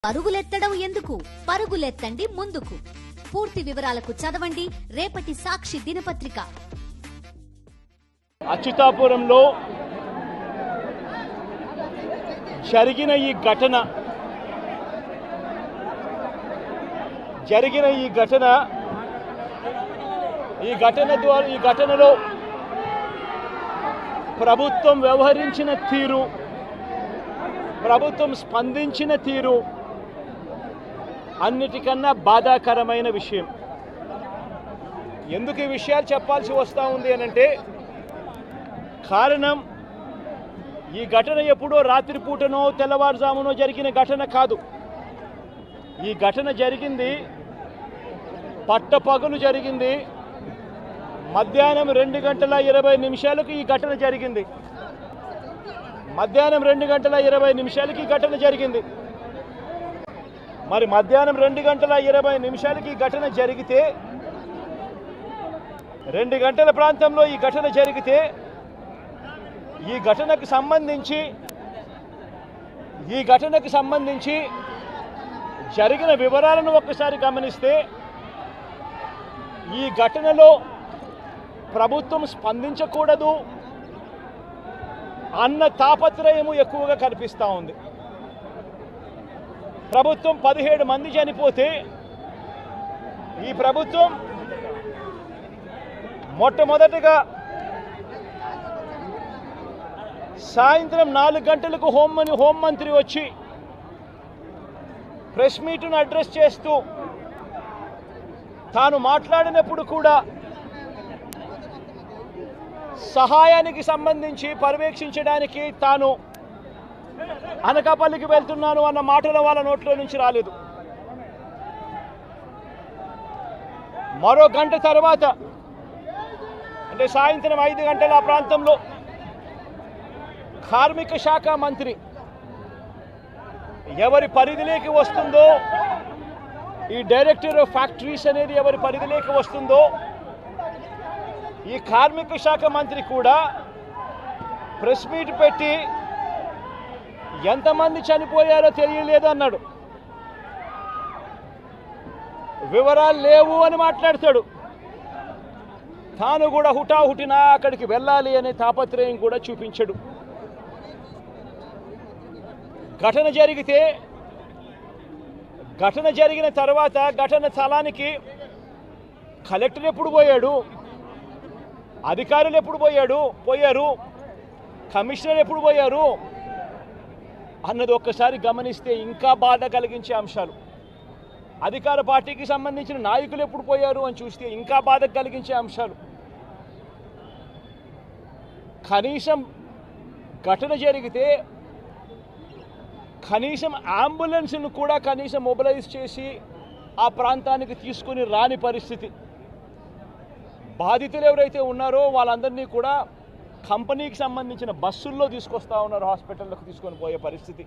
పరుగులెత్తడం ఎందుకు? పరుగులెత్తండి ముందుకు. పూర్తి వివరాలకు చదవండి రేపటి సాక్షి దినపత్రిక. అచ్యుతాపురంలో జరిగిన ఈ ఘటనలో ప్రభుత్వం వ్యవహరించిన తీరు, ప్రభుత్వం స్పందించిన తీరు అన్నిటికన్నా బాధాకరమైన విషయం. ఎందుకు ఈ విషయాలు చెప్పాల్సి వస్తూ ఉంది అనంటే, కారణం ఈ ఘటన ఎప్పుడో రాత్రిపూటనో తెల్లవారుజామునో జరిగిన ఘటన కాదు. ఈ ఘటన జరిగింది పట్టపగలు జరిగింది. మధ్యాహ్నం 2:20 ఈ ఘటన జరిగింది. మధ్యాహ్నం 2:20 ఈ ఘటన జరిగింది. మరి మధ్యాహ్నం 2:20 ఈ ఘటన జరిగితే, 2 గంటల ప్రాంతంలో ఈ ఘటన జరిగితే, ఈ ఘటనకు సంబంధించి జరిగిన వివరాలను ఒక్కసారి గమనిస్తే, ఈ ఘటనలో ప్రభుత్వం స్పందించకూడదు అన్న తాపత్రయము ఎక్కువగా కనిపిస్తూ ఉంది. ప్రభుత్వం 17 మంది చనిపోతే, ఈ ప్రభుత్వం మొట్టమొదటిగా సాయంత్రం 4 గంటలకు హోంమంత్రి వచ్చి ప్రెస్ మీట్ను అడ్రస్ చేస్తూ తాను మాట్లాడినప్పుడు కూడా సహాయానికి సంబంధించి పర్యవేక్షించడానికి తాను అనకాపల్లికి వెళ్తున్నాను అన్న మాటలు వాళ్ళ నోట్లో నుంచి రాలేదు. మరో గంట తర్వాత, అంటే సాయంత్రం 5 గంటల ఆ ప్రాంతంలో కార్మిక శాఖ మంత్రి ఎవరి పరిధిలోకి వస్తుందో, ఈ డైరెక్టర్ ఆఫ్ ఫ్యాక్టరీస్ అనేది ఎవరి పరిధిలోకి వస్తుందో, ఈ కార్మిక శాఖ మంత్రి కూడా ప్రెస్ మీట్ పెట్టి ఎంతమంది చనిపోయారో తెలియలేదు అన్నాడు. వివరాలు లేవు అని మాట్లాడతాడు. తాను కూడా హుటాహుటిన అక్కడికి వెళ్ళాలి అనే తాపత్రయం కూడా చూపించడు. ఘటన జరిగిన తర్వాత ఘటన స్థలానికి కలెక్టర్ ఎప్పుడు పోయాడు, అధికారులు ఎప్పుడు పోయారు, కమిషనర్ ఎప్పుడు పోయారు అన్నది ఒక్కసారి గమనిస్తే ఇంకా బాధ కలిగించే అంశాలు. అధికార పార్టీకి సంబంధించిన నాయకులు ఎప్పుడు పోయారు అని చూస్తే ఇంకా బాధ కలిగించే అంశాలు. కనీసం ఘటన జరిగితే కనీసం అంబులెన్స్ను కూడా కనీసం మొబిలైజ్ చేసి ఆ ప్రాంతానికి తీసుకుని రాని పరిస్థితి. బాధితులు ఎవరైతే ఉన్నారో వాళ్ళందరినీ కూడా కంపెనీకి సంబంధించిన బస్సుల్లో తీసుకొస్తా ఉన్నారు, హాస్పిటల్లోకి తీసుకొని పోయే పరిస్థితి.